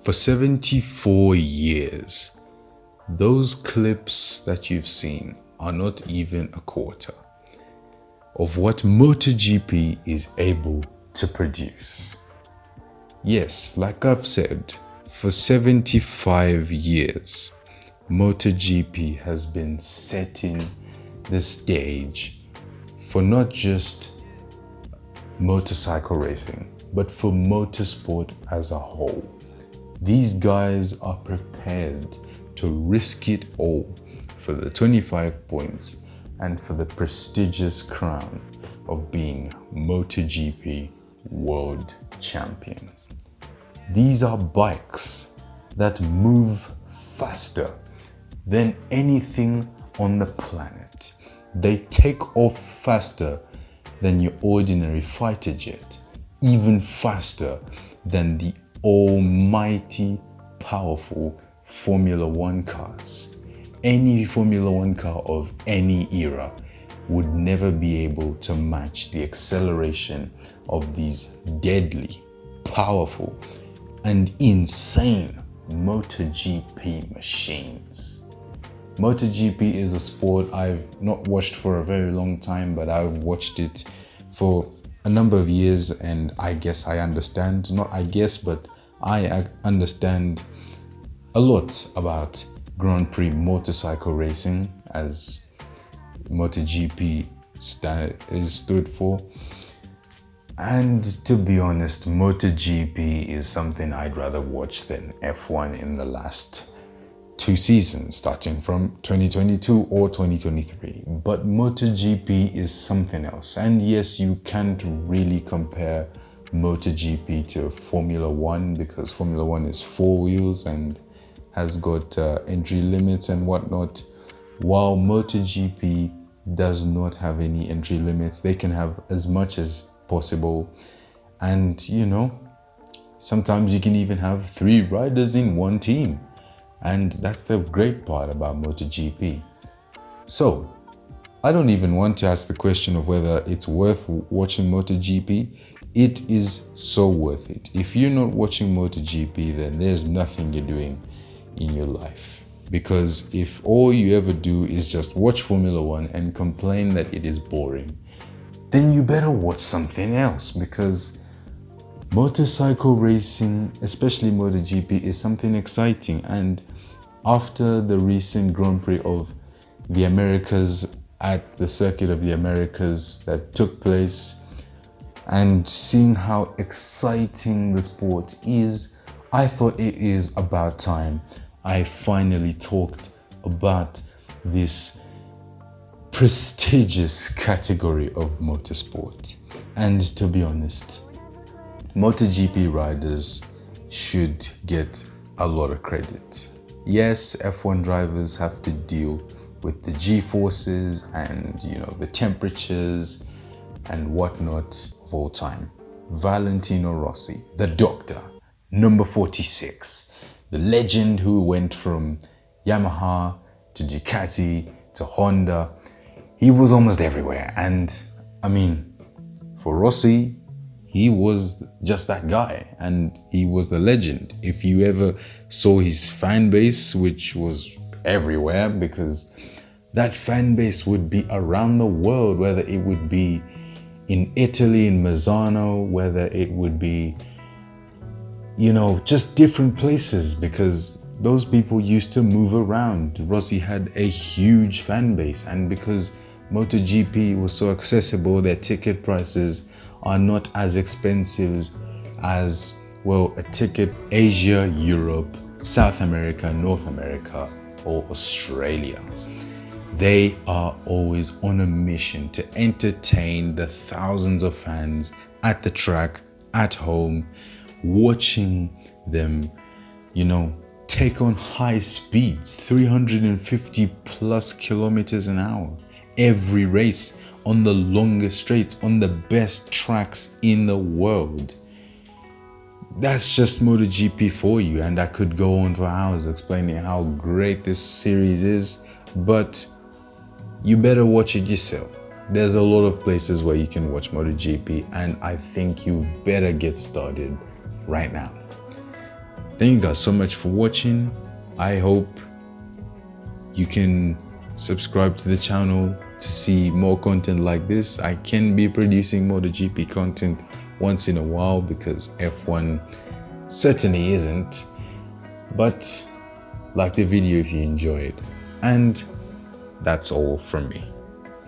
For 74 years, those clips that you've seen are not even a quarter of what MotoGP is able to produce. Yes, like I've said, for 75 years, MotoGP has been setting the stage for not just motorcycle racing, but for motorsport as a whole. These guys are prepared to risk it all for the 25 points and for the prestigious crown of being MotoGP World Champion. These are bikes that move faster than anything on the planet. They take off faster than your ordinary fighter jet, even faster than the almighty powerful Formula One cars. Any Formula One car of any era would never be able to match the acceleration of these deadly, powerful, and insane MotoGP machines. MotoGP is a sport I've not watched for a very long time, but I've watched it for a number of years, and I guess I understand, not I guess, but I understand a lot about Grand Prix motorcycle racing, as MotoGP stood for. And to be honest, MotoGP is something I'd rather watch than F1 in the last 2 seasons, starting from 2022 or 2023. But MotoGP is something else. And yes, you can't really compare MotoGP to Formula One, because Formula One is 4 wheels and has got entry limits and whatnot, while MotoGP does not have any entry limits. They can have as much as possible, and sometimes you can even have 3 riders in one team, and that's the great part about MotoGP. So I don't even want to ask the question of whether it's worth watching MotoGP. It is so worth it. If you're not watching MotoGP, then there's nothing you're doing in your life, because if all you ever do is just watch Formula One and complain that it is boring, then you better watch something else, because motorcycle racing, especially MotoGP, is something exciting. And after the recent Grand Prix of the Americas at the Circuit of the Americas that took place, and seeing how exciting the sport is, I thought it is about time I finally talked about this prestigious category of motorsport. And to be honest, MotoGP riders should get a lot of credit. Yes, F1 drivers have to deal with the G-forces and the temperatures and whatnot of all time. Valentino Rossi, the doctor, number 46, the legend who went from Yamaha to Ducati to Honda. He was almost everywhere. And I mean, for Rossi, he was just that guy, and he was the legend. If you ever saw his fan base, which was everywhere, because that fan base would be around the world, whether it would be in Italy, in Misano, whether it would be, just different places, because those people used to move around. Rossi had a huge fan base, and because MotoGP was so accessible, their ticket prices are not as expensive as, a ticket Asia, Europe, South America, North America, or Australia. They are always on a mission to entertain the thousands of fans at the track, at home, watching them, take on high speeds, 350 plus kilometers an hour, every race on the longest straights, on the best tracks in the world. That's just MotoGP for you, and I could go on for hours explaining how great this series is, but you better watch it yourself. There's a lot of places where you can watch MotoGP, and I think you better get started right now. Thank you guys so much for watching. I hope you can subscribe to the channel to see more content like this. I can be producing MotoGP content once in a while because F1 certainly isn't. But like the video if you enjoyed. And that's all from me.